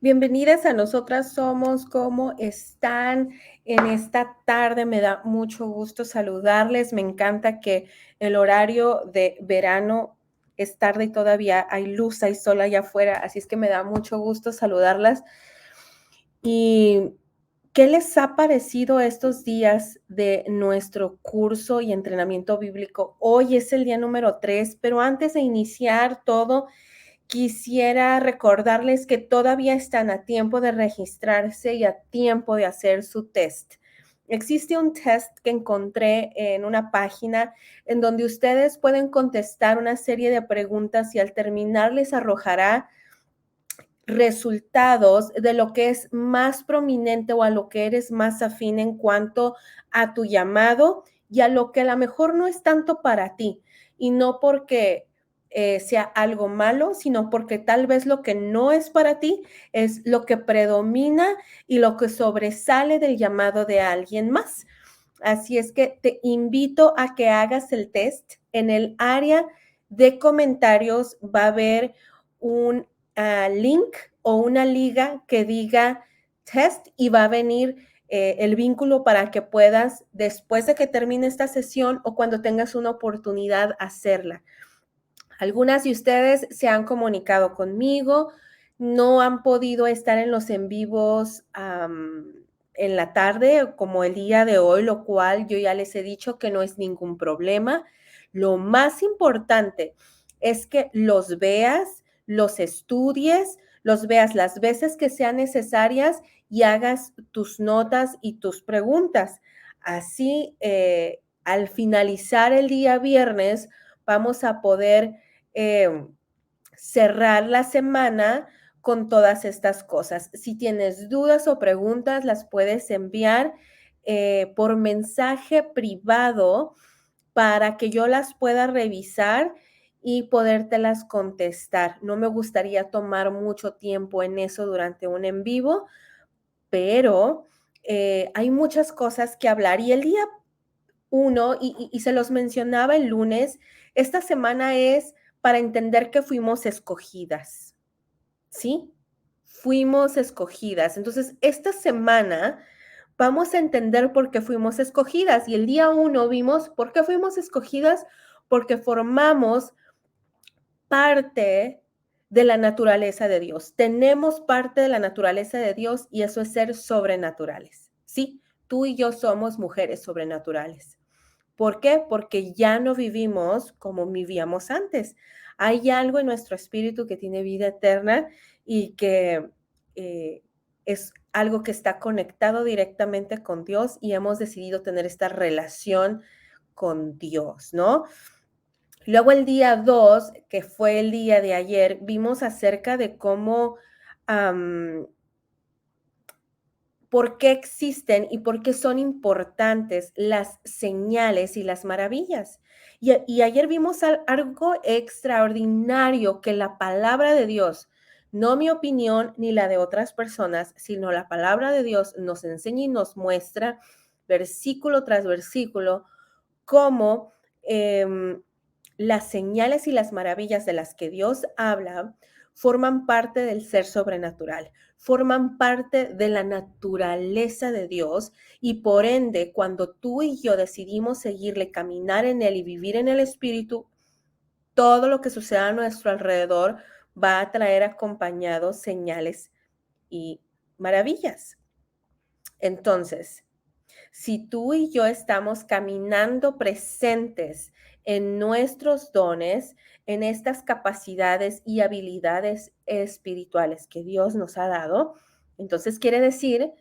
Bienvenidas a Nosotras Somos. ¿Cómo están en esta tarde? Me da mucho gusto saludarles. Me encanta que el horario de verano es tarde y todavía hay luz, hay sol allá afuera, así es que me da mucho gusto saludarlas. ¿Y qué les ha parecido estos días de nuestro curso y entrenamiento bíblico? Hoy es el día número 3, pero antes de iniciar todo, quisiera recordarles que todavía están a tiempo de registrarse y a tiempo de hacer su test. Existe un test que encontré en una página en donde ustedes pueden contestar una serie de preguntas y al terminar les arrojará resultados de lo que es más prominente o a lo que eres más afín en cuanto a tu llamado y a lo que a lo mejor no es tanto para ti. Y no porque sea algo malo, sino porque tal vez lo que no es para ti es lo que predomina y lo que sobresale del llamado de alguien más. Así es que te invito a que hagas el test. En el área de comentarios va a haber un link o una liga que diga test y va a venir el vínculo para que puedas, después de que termine esta sesión o cuando tengas una oportunidad, hacerla. Algunas de ustedes se han comunicado conmigo, no han podido estar en los en vivos en la tarde como el día de hoy, lo cual yo ya les he dicho que no es ningún problema. Lo más importante es que los veas, los estudies, los veas las veces que sean necesarias y hagas tus notas y tus preguntas. Así, al finalizar el día viernes, vamos a poder cerrar la semana con todas estas cosas. Si tienes dudas o preguntas, las puedes enviar por mensaje privado para que yo las pueda revisar y podértelas contestar. No me gustaría tomar mucho tiempo en eso durante un en vivo, pero hay muchas cosas que hablar. Y el día uno, y se los mencionaba el lunes, esta semana es para entender que fuimos escogidas, ¿sí? Fuimos escogidas. Entonces, esta semana vamos a entender por qué fuimos escogidas. Y el día uno vimos por qué fuimos escogidas, porque formamos parte de la naturaleza de Dios. Tenemos parte de la naturaleza de Dios y eso es ser sobrenaturales, ¿sí? Tú y yo somos mujeres sobrenaturales. ¿Por qué? Porque ya no vivimos como vivíamos antes. Hay algo en nuestro espíritu que tiene vida eterna y que es algo que está conectado directamente con Dios y hemos decidido tener esta relación con Dios, ¿no? Luego el día 2, que fue el día de ayer, vimos acerca de cómo por qué existen y por qué son importantes las señales y las maravillas. Y ayer vimos algo extraordinario que la palabra de Dios, no mi opinión ni la de otras personas, sino la palabra de Dios nos enseña y nos muestra versículo tras versículo cómo las señales y las maravillas de las que Dios habla forman parte del ser sobrenatural, forman parte de la naturaleza de Dios y por ende, cuando tú y yo decidimos seguirle, caminar en Él y vivir en el Espíritu, todo lo que suceda a nuestro alrededor va a traer acompañados señales y maravillas. Entonces, si tú y yo estamos caminando presentes en nuestros dones, en estas capacidades y habilidades espirituales que Dios nos ha dado, entonces quiere decir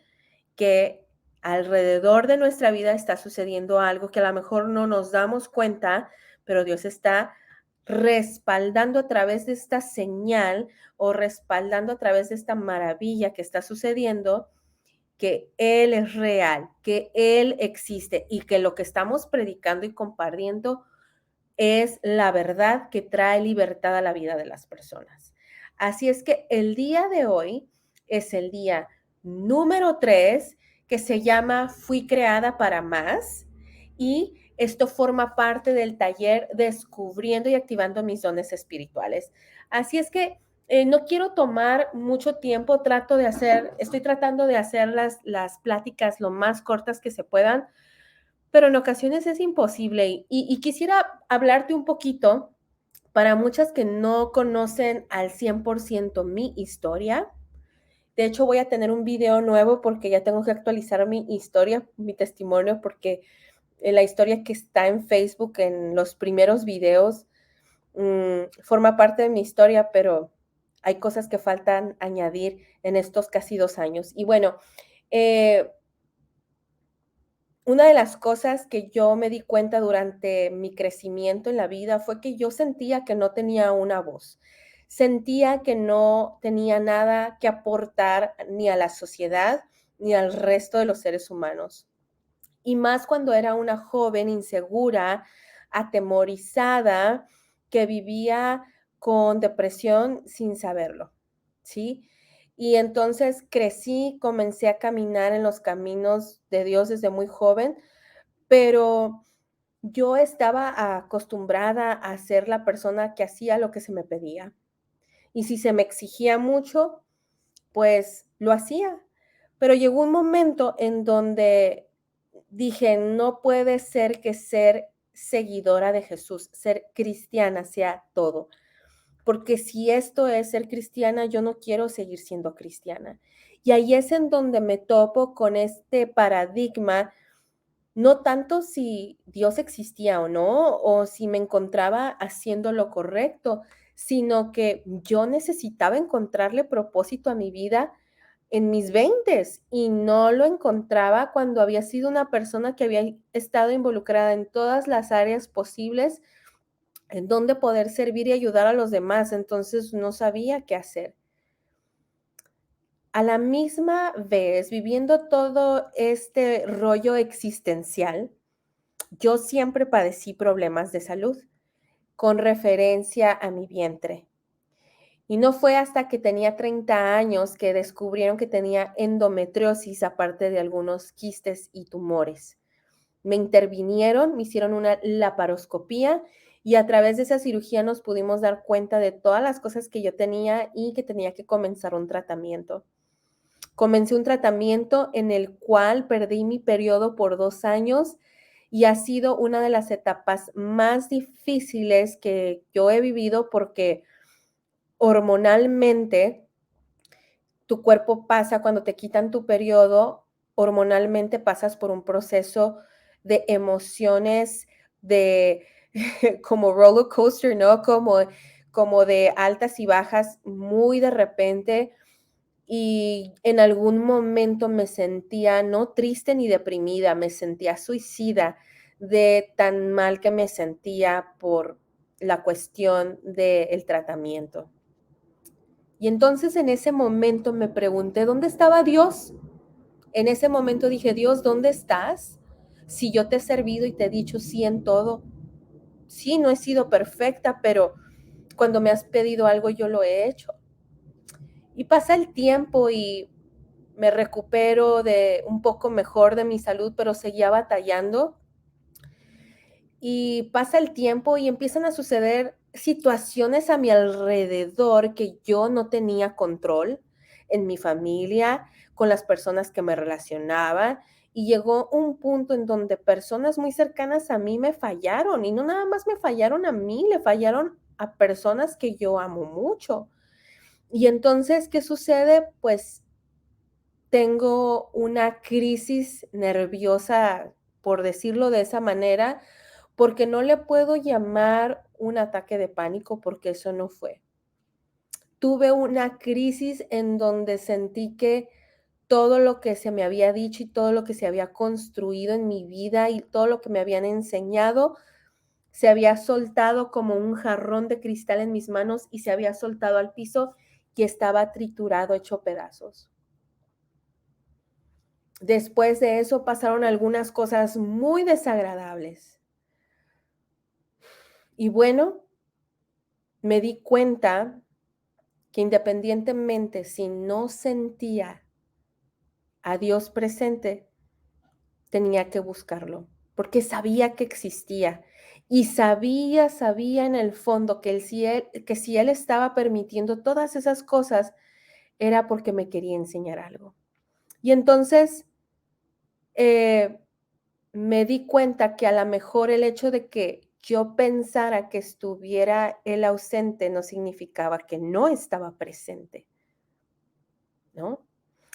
que alrededor de nuestra vida está sucediendo algo que a lo mejor no nos damos cuenta, pero Dios está respaldando a través de esta señal o respaldando a través de esta maravilla que está sucediendo, que Él es real, que Él existe y que lo que estamos predicando y compartiendo es la verdad que trae libertad a la vida de las personas. Así es que el día de hoy es el día número 3 que se llama Fui creada para más y esto forma parte del taller Descubriendo y Activando mis dones espirituales. Así es que No quiero tomar mucho tiempo, estoy tratando de hacer las pláticas lo más cortas que se puedan, pero en ocasiones es imposible. Y quisiera hablarte un poquito para muchas que no conocen al 100% mi historia. De hecho, voy a tener un video nuevo porque ya tengo que actualizar mi historia, mi testimonio, porque la historia que está en Facebook en los primeros videos forma parte de mi historia, pero hay cosas que faltan añadir en estos casi 2 años. Y bueno, eh, una de las cosas que yo me di cuenta durante mi crecimiento en la vida fue que yo sentía que no tenía una voz. Sentía que no tenía nada que aportar ni a la sociedad ni al resto de los seres humanos. Y más cuando era una joven insegura, atemorizada, que vivía con depresión sin saberlo, ¿sí? Y entonces crecí, comencé a caminar en los caminos de Dios desde muy joven, pero yo estaba acostumbrada a ser la persona que hacía lo que se me pedía. Y si se me exigía mucho, pues lo hacía. Pero llegó un momento en donde dije, no puede ser que ser seguidora de Jesús, ser cristiana sea todo, porque si esto es ser cristiana, yo no quiero seguir siendo cristiana. Y ahí es en donde me topo con este paradigma, no tanto si Dios existía o no, o si me encontraba haciendo lo correcto, sino que yo necesitaba encontrarle propósito a mi vida en mis veintes y no lo encontraba cuando había sido una persona que había estado involucrada en todas las áreas posibles en donde poder servir y ayudar a los demás. Entonces no sabía qué hacer. A la misma vez, viviendo todo este rollo existencial, yo siempre padecí problemas de salud con referencia a mi vientre. Y no fue hasta que tenía 30 años que descubrieron que tenía endometriosis, aparte de algunos quistes y tumores. Me intervinieron, me hicieron una laparoscopía y a través de esa cirugía nos pudimos dar cuenta de todas las cosas que yo tenía y que tenía que comenzar un tratamiento. Comencé un tratamiento en el cual perdí mi periodo por 2 años y ha sido una de las etapas más difíciles que yo he vivido porque hormonalmente tu cuerpo pasa, cuando te quitan tu periodo, hormonalmente pasas por un proceso de emociones de como roller coaster, ¿no? Como de altas y bajas muy de repente. Y en algún momento me sentía no triste ni deprimida, me sentía suicida de tan mal que me sentía por la cuestión del tratamiento. Y entonces en ese momento me pregunté, ¿dónde estaba Dios? En ese momento dije, Dios, ¿dónde estás? Si yo te he servido y te he dicho sí en todo. Sí, no he sido perfecta, pero cuando me has pedido algo yo lo he hecho. Y pasa el tiempo y me recupero de un poco mejor de mi salud, pero seguía batallando. Y pasa el tiempo y empiezan a suceder situaciones a mi alrededor que yo no tenía control en mi familia, con las personas que me relacionaba. Y llegó un punto en donde personas muy cercanas a mí me fallaron y no nada más me fallaron a mí, le fallaron a personas que yo amo mucho. Y entonces, ¿qué sucede? Pues tengo una crisis nerviosa, por decirlo de esa manera, porque no le puedo llamar un ataque de pánico porque eso no fue. Tuve una crisis en donde sentí que todo lo que se me había dicho y todo lo que se había construido en mi vida y todo lo que me habían enseñado se había soltado como un jarrón de cristal en mis manos y se había soltado al piso y estaba triturado, hecho pedazos. Después de eso pasaron algunas cosas muy desagradables. Y bueno, me di cuenta que independientemente si no sentía a Dios presente, tenía que buscarlo, porque sabía que existía Y sabía en el fondo que si él estaba permitiendo todas esas cosas, era porque me quería enseñar algo. Y entonces, eh, me di cuenta que a la mejor el hecho de que yo pensara que estuviera él ausente no significaba que no estaba presente, ¿no?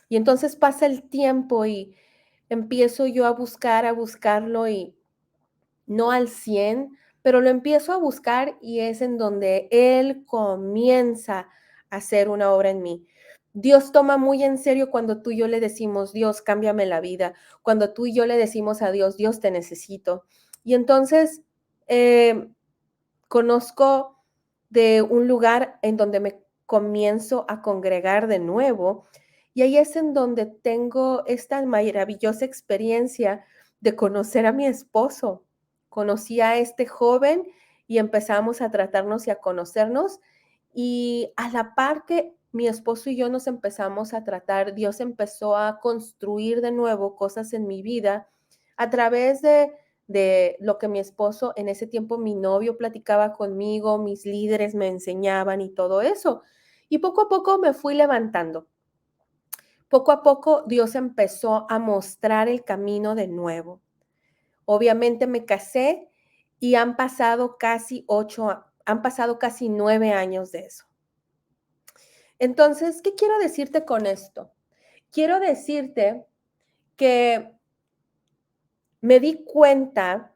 Y entonces pasa el tiempo y empiezo yo a buscarlo y no al 100, pero lo empiezo a buscar y es en donde Él comienza a hacer una obra en mí. Dios toma muy en serio cuando tú y yo le decimos, Dios, cámbiame la vida. Cuando tú y yo le decimos a Dios, Dios, te necesito. Y entonces eh, conozco de un lugar en donde me comienzo a congregar de nuevo y ahí es en donde tengo esta maravillosa experiencia de conocer a mi esposo. Conocí a este joven y empezamos a tratarnos y a conocernos y a la par que mi esposo y yo nos empezamos a tratar, Dios empezó a construir de nuevo cosas en mi vida a través de lo que mi esposo, en ese tiempo mi novio platicaba conmigo, mis líderes me enseñaban y todo eso. Y poco a poco me fui levantando. Poco a poco Dios empezó a mostrar el camino de nuevo. Obviamente me casé y han pasado casi 9 años de eso. Entonces, ¿qué quiero decirte con esto? Quiero decirte que me di cuenta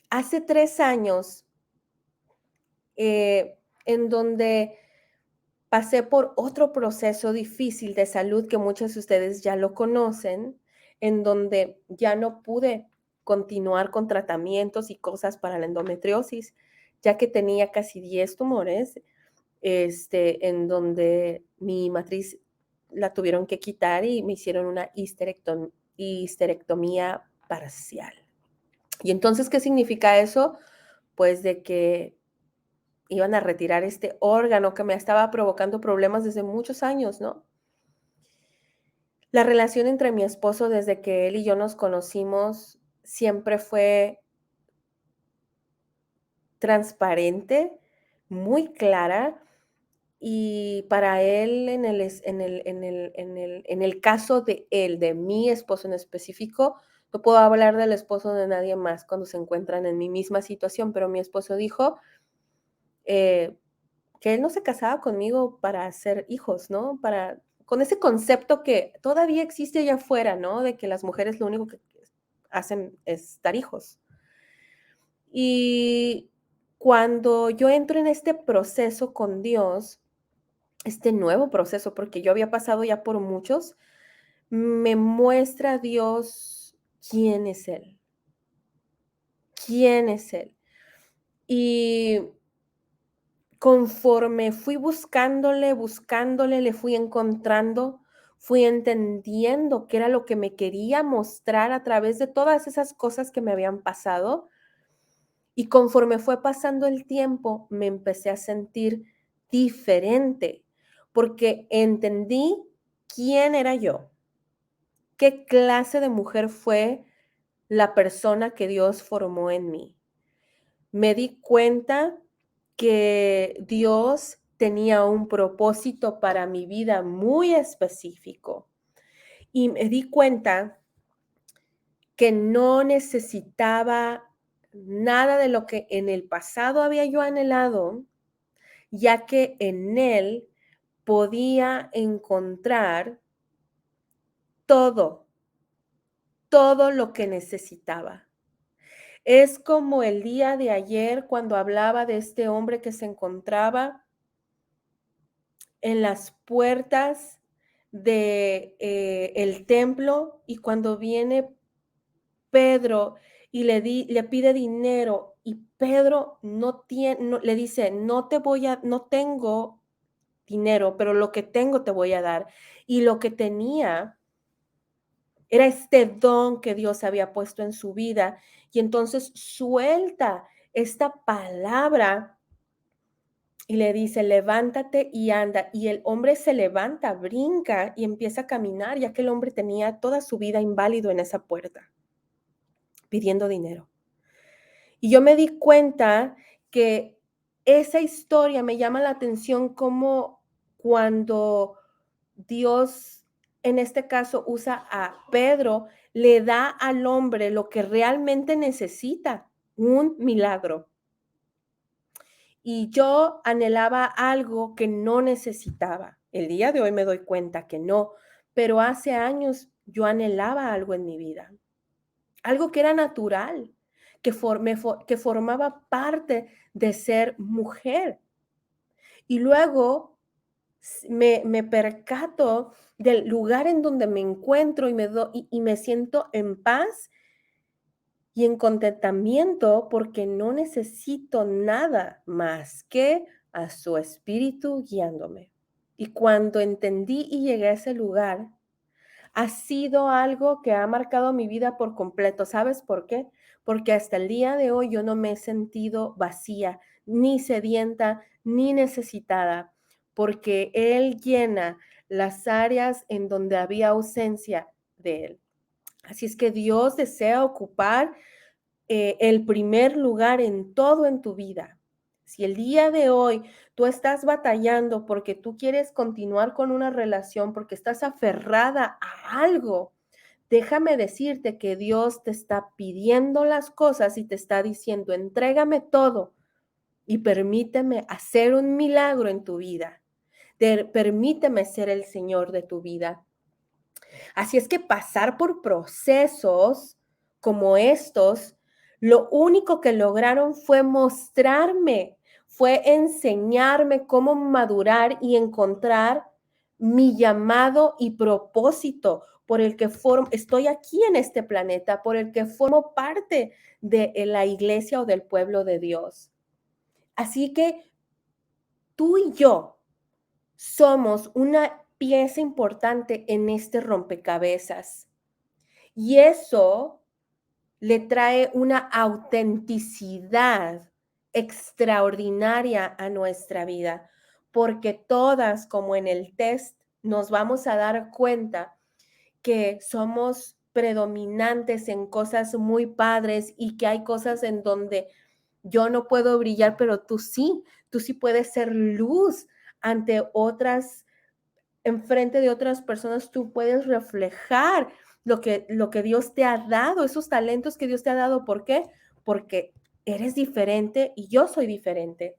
hace 3 años en donde pasé por otro proceso difícil de salud que muchos de ustedes ya lo conocen, en donde ya no pude continuar con tratamientos y cosas para la endometriosis, ya que tenía casi 10 tumores, en donde mi matriz la tuvieron que quitar y me hicieron una histerectomía parcial. Y entonces, ¿qué significa eso? Pues de que iban a retirar este órgano que me estaba provocando problemas desde muchos años, ¿no? La relación entre mi esposo desde que él y yo nos conocimos siempre fue transparente, muy clara y para él en el caso de él, de mi esposo en específico, no puedo hablar del esposo de nadie más cuando se encuentran en mi misma situación, pero mi esposo dijo, eh, que él no se casaba conmigo para hacer hijos, ¿no? Con ese concepto que todavía existe allá afuera, ¿no? De que las mujeres lo único que hacen es dar hijos. Y cuando yo entro en este proceso con Dios, este nuevo proceso, porque yo había pasado ya por muchos, me muestra Dios quién es Él, quién es Él. Y conforme fui buscándole, le fui encontrando, fui entendiendo qué era lo que me quería mostrar a través de todas esas cosas que me habían pasado. Y conforme fue pasando el tiempo, me empecé a sentir diferente, porque entendí quién era yo, qué clase de mujer fue la persona que Dios formó en mí. Me di cuenta que Dios tenía un propósito para mi vida muy específico y me di cuenta que no necesitaba nada de lo que en el pasado había yo anhelado, ya que en Él podía encontrar todo, todo lo que necesitaba. Es como el día de ayer cuando hablaba de este hombre que se encontraba en las puertas de el templo y cuando viene Pedro y le pide dinero y Pedro no tiene, le dice, no tengo dinero, pero lo que tengo te voy a dar. Y lo que tenía era este don que Dios había puesto en su vida. Y entonces suelta esta palabra y le dice, levántate y anda. Y el hombre se levanta, brinca y empieza a caminar, ya que el hombre tenía toda su vida inválido en esa puerta, pidiendo dinero. Y yo me di cuenta que esa historia me llama la atención como cuando Dios, en este caso, usa a Pedro, le da al hombre lo que realmente necesita, un milagro. Y yo anhelaba algo que no necesitaba. El día de hoy me doy cuenta que no, pero hace años yo anhelaba algo en mi vida, algo que era natural, que formaba parte de ser mujer. Y luego me percato del lugar en donde me encuentro y me siento en paz y en contentamiento porque no necesito nada más que a su espíritu guiándome. Y cuando entendí y llegué a ese lugar, ha sido algo que ha marcado mi vida por completo. ¿Sabes por qué? Porque hasta el día de hoy yo no me he sentido vacía, ni sedienta, ni necesitada, porque Él llena las áreas en donde había ausencia de Él. Así es que Dios desea ocupar el primer lugar en todo en tu vida. Si el día de hoy tú estás batallando porque tú quieres continuar con una relación, porque estás aferrada a algo, déjame decirte que Dios te está pidiendo las cosas y te está diciendo, entrégame todo y permíteme hacer un milagro en tu vida. Permíteme ser el Señor de tu vida. Así es que pasar por procesos como estos, lo único que lograron fue mostrarme, fue enseñarme cómo madurar y encontrar mi llamado y propósito por el que estoy aquí en este planeta, por el que formo parte de la iglesia o del pueblo de Dios. Así que tú y yo somos una pieza importante en este rompecabezas. Y eso le trae una autenticidad extraordinaria a nuestra vida, porque todas, como en el test, nos vamos a dar cuenta que somos predominantes en cosas muy padres y que hay cosas en donde yo no puedo brillar, pero tú sí puedes ser luz ante otras enfrente de otras personas, tú puedes reflejar lo que Dios te ha dado, esos talentos que Dios te ha dado. ¿Por qué? Porque eres diferente y yo soy diferente.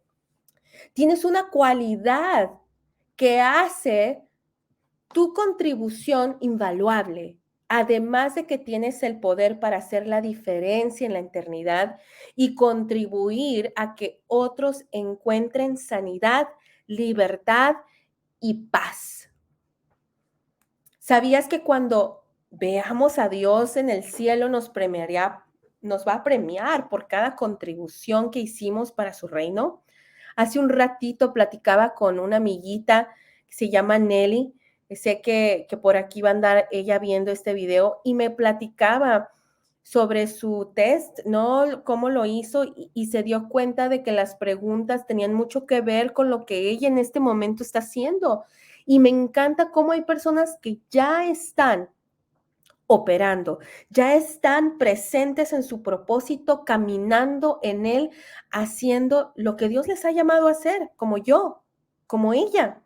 Tienes una cualidad que hace tu contribución invaluable, además de que tienes el poder para hacer la diferencia en la eternidad y contribuir a que otros encuentren sanidad, libertad y paz. ¿Sabías que cuando veamos a Dios en el cielo nos va a premiar por cada contribución que hicimos para su reino? Hace un ratito platicaba con una amiguita que se llama Nelly. Sé que por aquí va a andar ella viendo este video y me platicaba sobre su test, ¿no? Cómo lo hizo y se dio cuenta de que las preguntas tenían mucho que ver con lo que ella en este momento está haciendo. Y me encanta cómo hay personas que ya están operando, ya están presentes en su propósito, caminando en él, haciendo lo que Dios les ha llamado a hacer, como yo, como ella.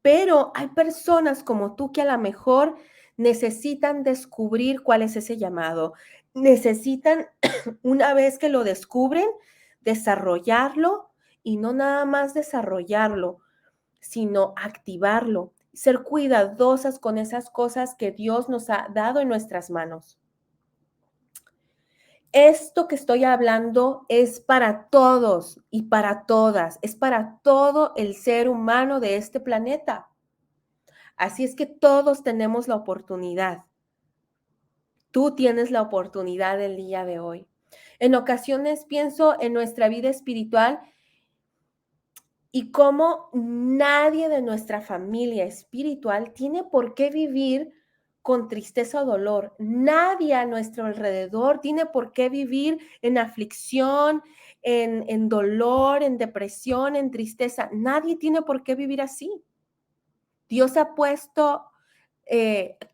Pero hay personas como tú que a lo mejor necesitan descubrir cuál es ese llamado. Necesitan, una vez que lo descubren, desarrollarlo y no nada más desarrollarlo, sino activarlo, ser cuidadosas con esas cosas que Dios nos ha dado en nuestras manos. Esto que estoy hablando es para todos y para todas, es para todo el ser humano de este planeta. Así es que todos tenemos la oportunidad. Tú tienes la oportunidad el día de hoy. En ocasiones pienso en nuestra vida espiritual y cómo nadie de nuestra familia espiritual tiene por qué vivir con tristeza o dolor. Nadie a nuestro alrededor tiene por qué vivir en aflicción, en dolor, en depresión, en tristeza. Nadie tiene por qué vivir así. Dios ha puesto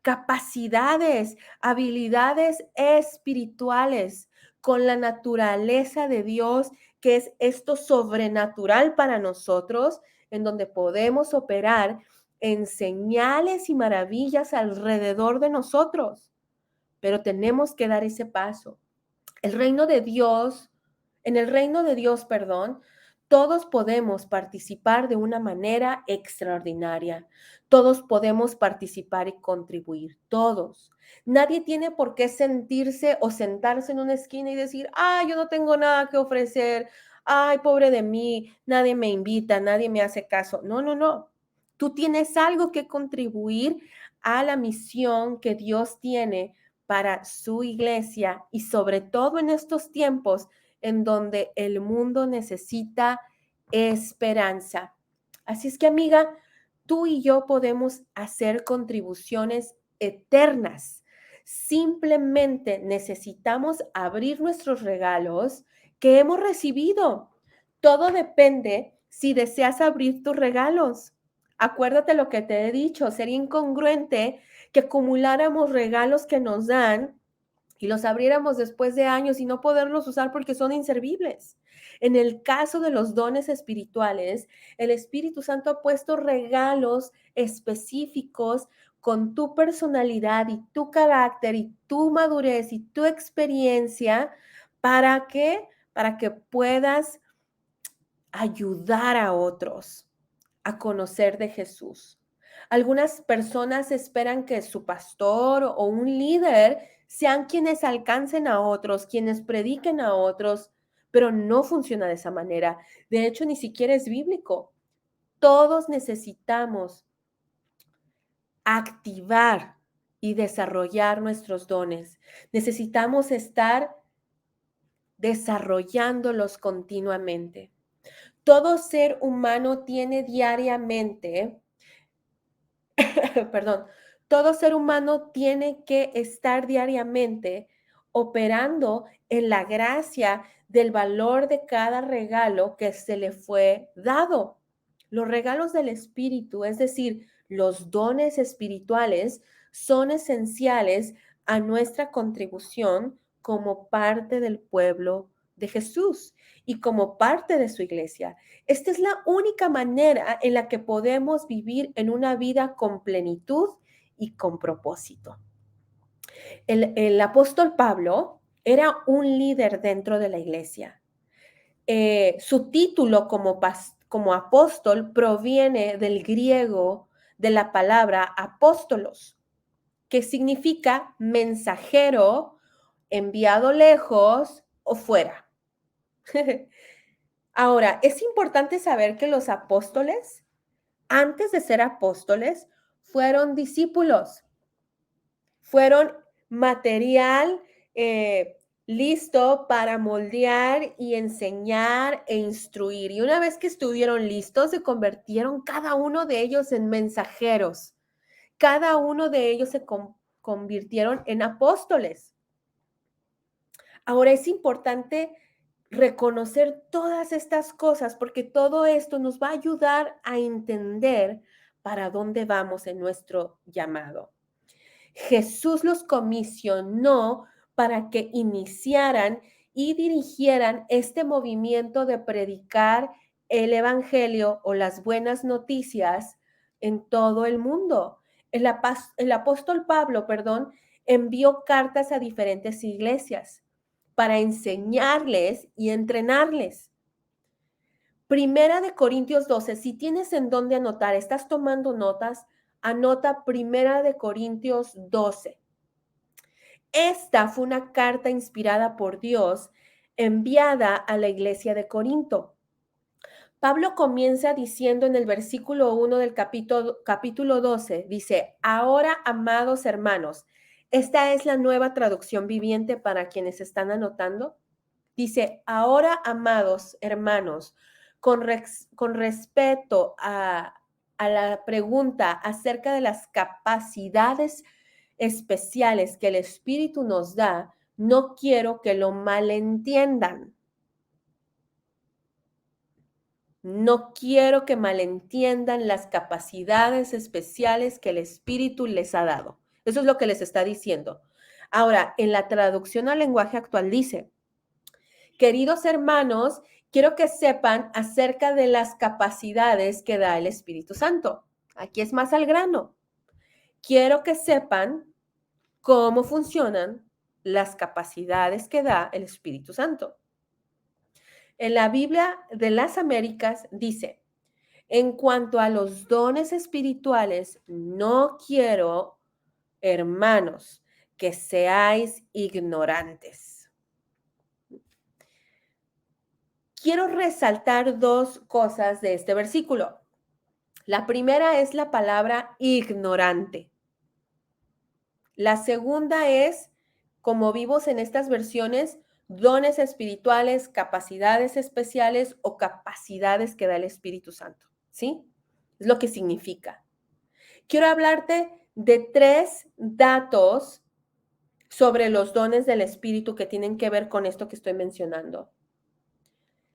capacidades, habilidades espirituales. con la naturaleza de Dios, que es esto sobrenatural para nosotros, en donde podemos operar en señales y maravillas alrededor de nosotros, pero tenemos que dar ese paso. El reino de Dios, en el reino de Dios, perdón, todos podemos participar de una manera extraordinaria. Todos podemos participar y contribuir, todos. Nadie tiene por qué sentirse o sentarse en una esquina y decir, ay, yo no tengo nada que ofrecer, ay, pobre de mí, nadie me invita, nadie me hace caso. No, no, no. Tú tienes algo que contribuir a la misión que Dios tiene para su iglesia y sobre todo en estos tiempos en donde el mundo necesita esperanza. Así es que, amiga, tú y yo podemos hacer contribuciones eternas. Simplemente necesitamos abrir nuestros regalos que hemos recibido. Todo depende si deseas abrir tus regalos. Acuérdate lo que te he dicho, sería incongruente que acumuláramos regalos que nos dan y los abriéramos después de años y no poderlos usar porque son inservibles. En el caso de los dones espirituales, el Espíritu Santo ha puesto regalos específicos con tu personalidad y tu carácter y tu madurez y tu experiencia. ¿Para qué? Para que puedas ayudar a otros a conocer de Jesús. Algunas personas esperan que su pastor o un líder sean quienes alcancen a otros, quienes prediquen a otros, pero no funciona de esa manera. De hecho, ni siquiera es bíblico. Todos necesitamos activar y desarrollar nuestros dones. Necesitamos estar desarrollándolos continuamente. Todo ser humano tiene diariamente perdón, todo ser humano tiene que estar diariamente operando en la gracia del valor de cada regalo que se le fue dado. Los regalos del Espíritu, es decir, los dones espirituales, son esenciales a nuestra contribución como parte del pueblo de Jesús y como parte de su iglesia. Esta es la única manera en la que podemos vivir en una vida con plenitud y con propósito. El apóstol Pablo era un líder dentro de la iglesia. Su título como apóstol proviene del griego de la palabra apóstolos, que significa mensajero, enviado lejos o fuera. Ahora, es importante saber que los apóstoles, antes de ser apóstoles, fueron discípulos, fueron material listo para moldear y enseñar e instruir. Y una vez que estuvieron listos, se convirtieron cada uno de ellos en mensajeros. Cada uno de ellos se convirtieron en apóstoles. Ahora es importante reconocer todas estas cosas porque todo esto nos va a ayudar a entender para dónde vamos en nuestro llamado. Jesús los comisionó para que iniciaran y dirigieran este movimiento de predicar el evangelio o las buenas noticias en todo el mundo. El apóstol Pablo, perdón, envió cartas a diferentes iglesias para enseñarles y entrenarles. Primera de Corintios 12, si tienes en dónde anotar, estás tomando notas, anota Primera de Corintios 12. Esta fue una carta inspirada por Dios enviada a la iglesia de Corinto. Pablo comienza diciendo en el versículo 1 del capítulo 12, dice, ahora, amados hermanos, esta es la nueva traducción viviente para quienes están anotando. Dice, ahora, amados hermanos, con respeto a la pregunta acerca de las capacidades especiales que el Espíritu nos da, no quiero que lo malentiendan. No quiero que malentiendan las capacidades especiales que el Espíritu les ha dado. Eso es lo que les está diciendo. Ahora, en la traducción al lenguaje actual dice, Queridos hermanos, quiero que sepan acerca de las capacidades que da el Espíritu Santo. Aquí es más al grano. Quiero que sepan cómo funcionan las capacidades que da el Espíritu Santo. En la Biblia de las Américas dice, en cuanto a los dones espirituales, no quiero, hermanos, que seáis ignorantes. Quiero resaltar dos cosas de este versículo. La primera es la palabra ignorante. La segunda es, como vimos en estas versiones, dones espirituales, capacidades especiales o capacidades que da el Espíritu Santo, ¿sí? Es lo que significa. Quiero hablarte de 3 datos sobre los dones del Espíritu que tienen que ver con esto que estoy mencionando.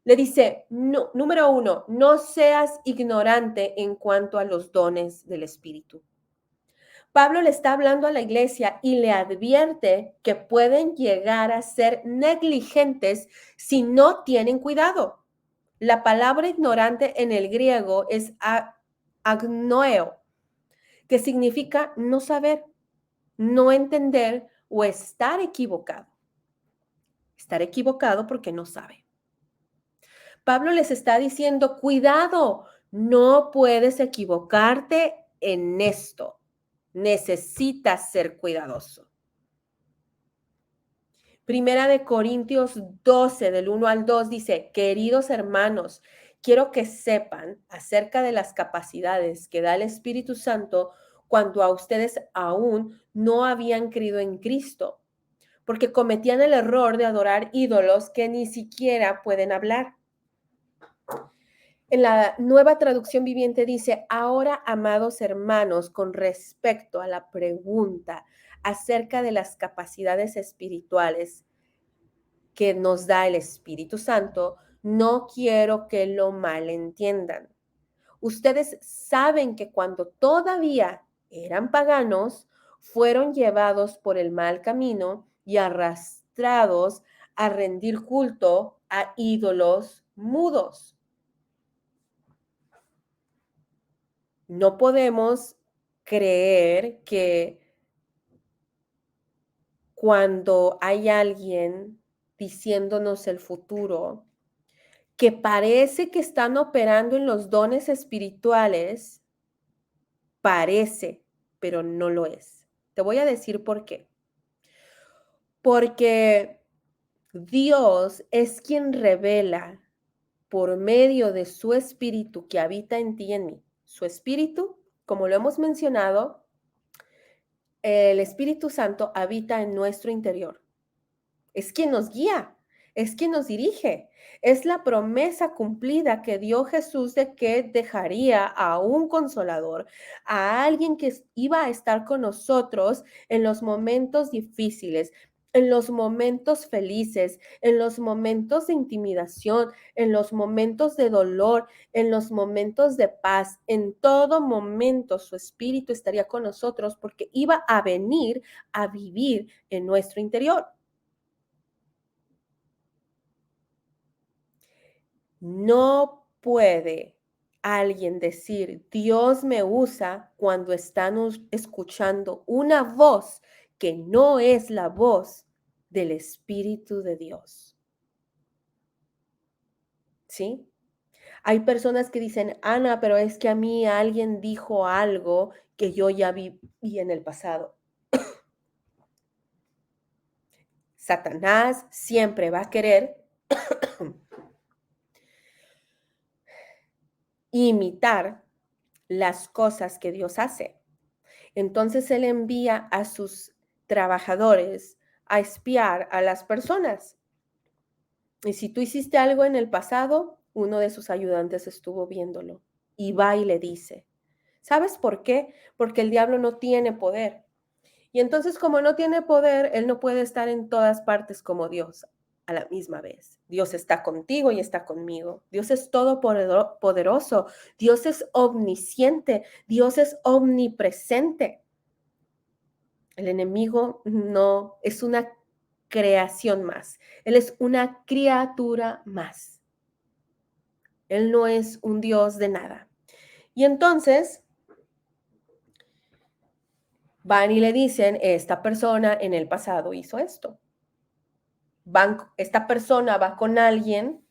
Le dice, no, número 1, no seas ignorante en cuanto a los dones del Espíritu. Pablo le está hablando a la iglesia y le advierte que pueden llegar a ser negligentes si no tienen cuidado. La palabra ignorante en el griego es agnoeo, que significa no saber, no entender o estar equivocado. Estar equivocado porque no sabe. Pablo les está diciendo, cuidado, no puedes equivocarte en esto. Necesitas ser cuidadoso. Primera de Corintios 12, del 1 al 2, dice, queridos hermanos, quiero que sepan acerca de las capacidades que da el Espíritu Santo cuando a ustedes aún no habían creído en Cristo, porque cometían el error de adorar ídolos que ni siquiera pueden hablar. En la Nueva Traducción Viviente dice, ahora, amados hermanos, con respecto a la pregunta acerca de las capacidades espirituales que nos da el Espíritu Santo, no quiero que lo malentiendan. Ustedes saben que cuando todavía eran paganos, fueron llevados por el mal camino y arrastrados a rendir culto a ídolos mudos. No podemos creer que cuando hay alguien diciéndonos el futuro, que parece que están operando en los dones espirituales, parece, pero no lo es. Te voy a decir por qué. Porque Dios es quien revela por medio de su espíritu que habita en ti y en mí. Su espíritu, como lo hemos mencionado, el Espíritu Santo habita en nuestro interior. Es quien nos guía, es quien nos dirige. Es la promesa cumplida que dio Jesús de que dejaría a un consolador, a alguien que iba a estar con nosotros en los momentos difíciles, en los momentos felices, en los momentos de intimidación, en los momentos de dolor, en los momentos de paz. En todo momento su espíritu estaría con nosotros porque iba a venir a vivir en nuestro interior. No puede alguien decir, Dios me usa cuando están escuchando una voz que no es la voz del Espíritu de Dios. ¿Sí? Hay personas que dicen, Ana, pero es que a mí alguien dijo algo que yo ya viví en el pasado. Satanás siempre va a querer imitar las cosas que Dios hace. Entonces él envía a sus trabajadores a espiar a las personas. Y si tú hiciste algo en el pasado, uno de sus ayudantes estuvo viéndolo y va y le dice, ¿sabes por qué? Porque el diablo no tiene poder. Y entonces como no tiene poder, él no puede estar en todas partes como Dios a la misma vez. Dios está contigo y está conmigo. Dios es todopoderoso. Dios es omnisciente. Dios es omnipresente. El enemigo no es una creación más. Él es una criatura más. Él no es un Dios de nada. Y entonces van y le dicen, esta persona en el pasado hizo esto. Esta persona va con alguien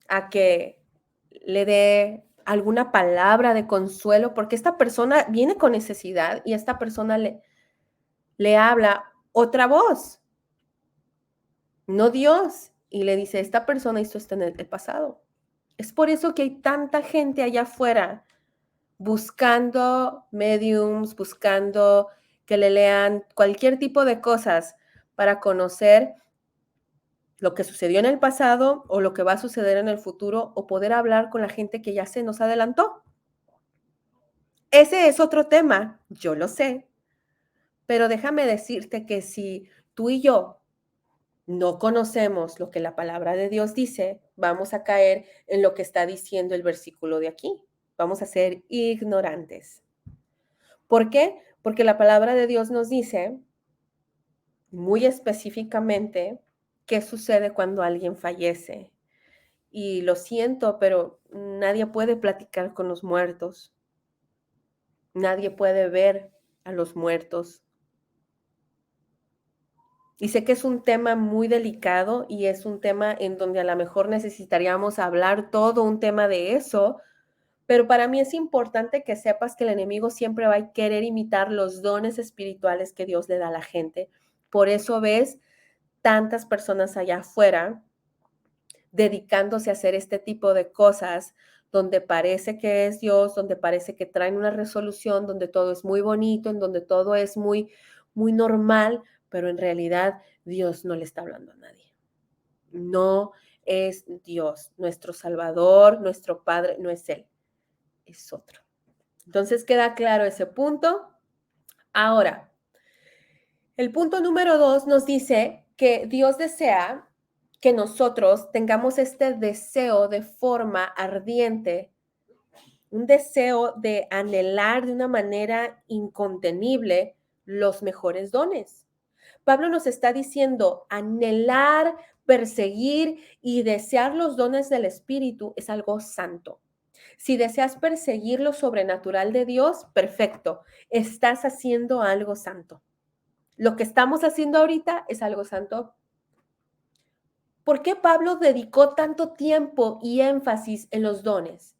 a que le dé alguna palabra de consuelo, porque esta persona viene con necesidad y esta persona le habla otra voz, no Dios, y le dice, esta persona hizo esto en el pasado. Es por eso que hay tanta gente allá afuera buscando mediums, buscando que le lean cualquier tipo de cosas para conocer lo que sucedió en el pasado o lo que va a suceder en el futuro o poder hablar con la gente que ya se nos adelantó. Ese es otro tema, yo lo sé, pero déjame decirte que si tú y yo no conocemos lo que la palabra de Dios dice, vamos a caer en lo que está diciendo el versículo de aquí. Vamos a ser ignorantes. ¿Por qué? Porque la palabra de Dios nos dice muy específicamente qué sucede cuando alguien fallece. Y lo siento, pero nadie puede platicar con los muertos. Nadie puede ver a los muertos. Y sé que es un tema muy delicado y es un tema en donde a lo mejor necesitaríamos hablar todo un tema de eso, pero para mí es importante que sepas que el enemigo siempre va a querer imitar los dones espirituales que Dios le da a la gente. Por eso ves tantas personas allá afuera dedicándose a hacer este tipo de cosas donde parece que es Dios, donde parece que traen una resolución, donde todo es muy bonito, en donde todo es muy, muy normal, pero en realidad Dios no le está hablando a nadie. No es Dios, nuestro Salvador, nuestro Padre, no es Él, es otro. Entonces queda claro ese punto. Ahora, el punto número 2 nos dice que Dios desea que nosotros tengamos este deseo de forma ardiente, un deseo de anhelar de una manera incontenible los mejores dones. Pablo nos está diciendo, anhelar, perseguir y desear los dones del Espíritu es algo santo. Si deseas perseguir lo sobrenatural de Dios, perfecto, estás haciendo algo santo. Lo que estamos haciendo ahorita es algo santo. ¿Por qué Pablo dedicó tanto tiempo y énfasis en los dones?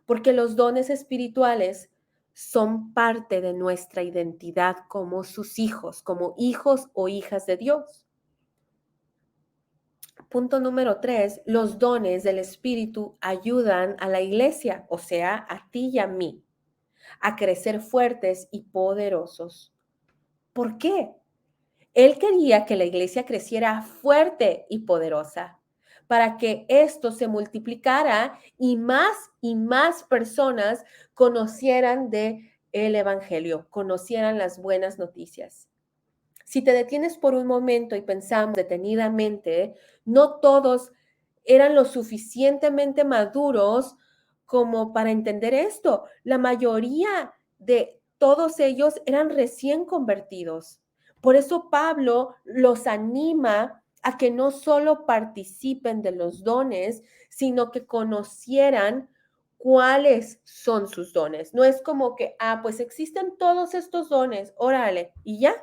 Porque los dones espirituales son parte de nuestra identidad como sus hijos, como hijos o hijas de Dios. Punto número 3, los dones del Espíritu ayudan a la iglesia, o sea, a ti y a mí, a crecer fuertes y poderosos. ¿Por qué? Él quería que la iglesia creciera fuerte y poderosa para que esto se multiplicara y más personas conocieran de el evangelio, conocieran las buenas noticias. Si te detienes por un momento y pensamos detenidamente, no todos eran lo suficientemente maduros como para entender esto. La mayoría de todos ellos eran recién convertidos. Por eso Pablo los anima a que no solo participen de los dones, sino que conocieran cuáles son sus dones. No es como que, pues existen todos estos dones, órale, y ya.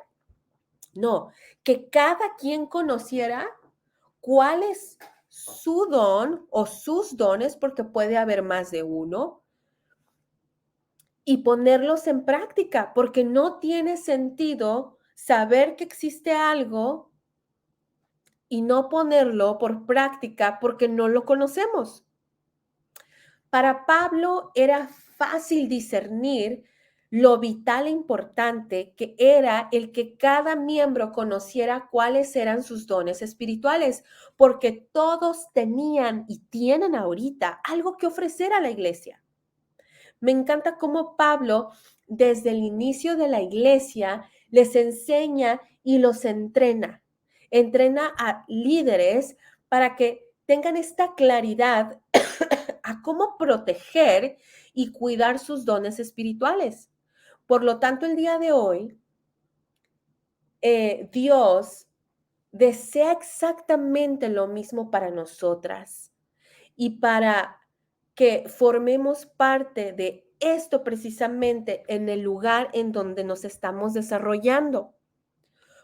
No, que cada quien conociera cuál es su don o sus dones, porque puede haber más de uno, y ponerlos en práctica, porque no tiene sentido saber que existe algo y no ponerlo por práctica porque no lo conocemos. Para Pablo era fácil discernir lo vital e importante que era el que cada miembro conociera cuáles eran sus dones espirituales, porque todos tenían y tienen ahorita algo que ofrecer a la iglesia. Me encanta cómo Pablo, desde el inicio de la iglesia, les enseña y los entrena. Entrena a líderes para que tengan esta claridad a cómo proteger y cuidar sus dones espirituales. Por lo tanto, el día de hoy, Dios desea exactamente lo mismo para nosotras y para que formemos parte de esto precisamente en el lugar en donde nos estamos desarrollando.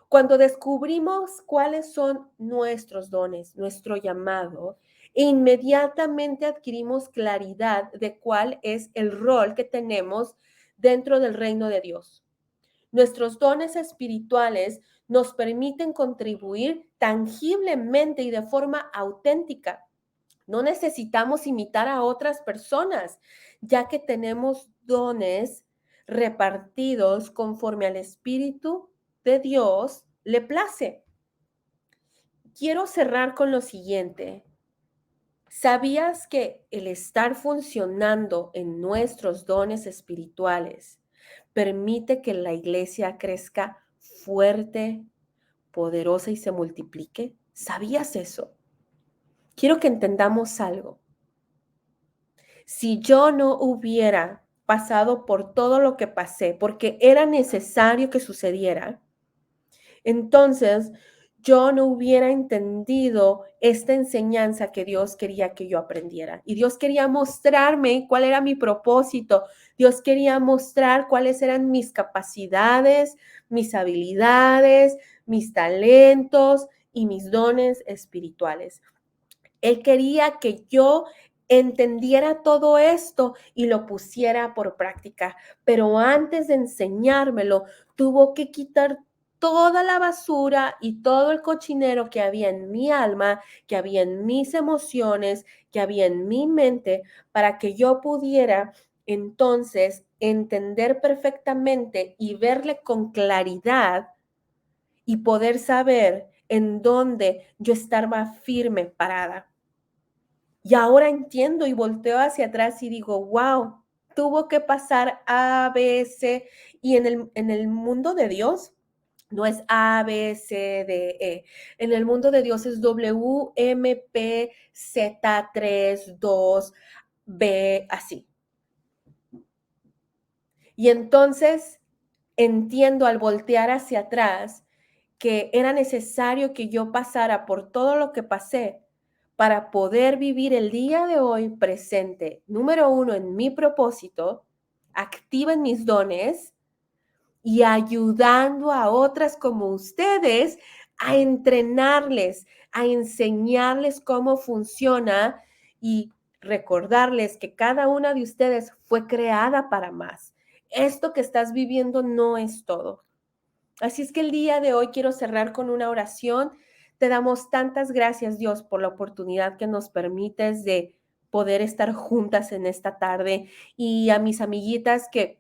Cuando descubrimos cuáles son nuestros dones, nuestro llamado, inmediatamente adquirimos claridad de cuál es el rol que tenemos dentro del reino de Dios. Nuestros dones espirituales nos permiten contribuir tangiblemente y de forma auténtica. No necesitamos imitar a otras personas, ya que tenemos dones repartidos conforme al Espíritu de Dios le place. Quiero cerrar con lo siguiente. ¿Sabías que el estar funcionando en nuestros dones espirituales permite que la iglesia crezca fuerte, poderosa y se multiplique? ¿Sabías eso? Quiero que entendamos algo. Si yo no hubiera pasado por todo lo que pasé, porque era necesario que sucediera, entonces yo no hubiera entendido esta enseñanza que Dios quería que yo aprendiera. Y Dios quería mostrarme cuál era mi propósito. Dios quería mostrar cuáles eran mis capacidades, mis habilidades, mis talentos y mis dones espirituales. Él quería que yo entendiera todo esto y lo pusiera por práctica, pero antes de enseñármelo, tuvo que quitar toda la basura y todo el cochinero que había en mi alma, que había en mis emociones, que había en mi mente, para que yo pudiera entonces entender perfectamente y verle con claridad y poder saber en dónde yo estaba firme parada. Y ahora entiendo y volteo hacia atrás y digo, wow, tuvo que pasar A, B, C. Y en el mundo de Dios no es A, B, C, D, E. En el mundo de Dios es W, M, P, Z, 3, 2, B, así. Y entonces entiendo al voltear hacia atrás que era necesario que yo pasara por todo lo que pasé para poder vivir el día de hoy presente, número uno, en mi propósito, activa en mis dones y ayudando a otras como ustedes a entrenarles, a enseñarles cómo funciona y recordarles que cada una de ustedes fue creada para más. Esto que estás viviendo no es todo. Así es que el día de hoy quiero cerrar con una oración. Te damos tantas gracias, Dios, por la oportunidad que nos permites de poder estar juntas en esta tarde y a mis amiguitas que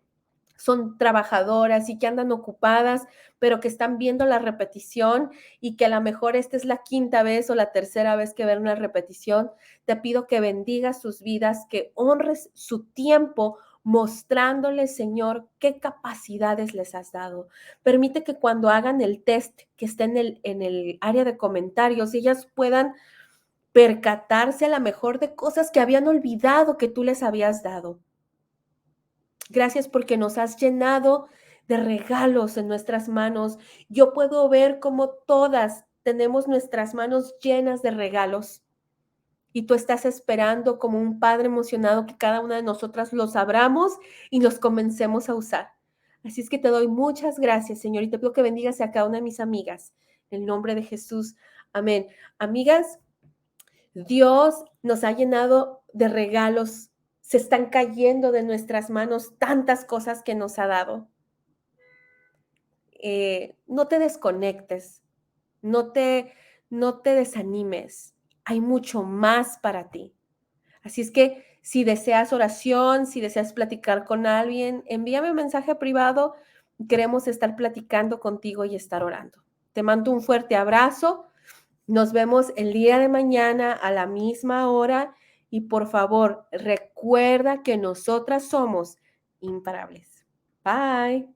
son trabajadoras y que andan ocupadas, pero que están viendo la repetición y que a lo mejor esta es la quinta vez o la tercera vez que ven una repetición. Te pido que bendigas sus vidas, que honres su tiempo mostrándoles, Señor, qué capacidades les has dado. Permite que cuando hagan el test que esté en el área de comentarios, ellas puedan percatarse a lo mejor de cosas que habían olvidado que tú les habías dado. Gracias porque nos has llenado de regalos en nuestras manos. Yo puedo ver cómo todas tenemos nuestras manos llenas de regalos y tú estás esperando como un padre emocionado que cada una de nosotras los abramos y los comencemos a usar. Así es que te doy muchas gracias, Señor, y te pido que bendigas a cada una de mis amigas. En el nombre de Jesús. Amén. Amigas, Dios nos ha llenado de regalos, se están cayendo de nuestras manos tantas cosas que nos ha dado. No te desconectes, no te, no te desanimes, hay mucho más para ti. Así es que si deseas oración, si deseas platicar con alguien, envíame un mensaje privado, queremos estar platicando contigo y estar orando. Te mando un fuerte abrazo. Nos vemos el día de mañana a la misma hora y por favor, recuerda que nosotras somos imparables. Bye.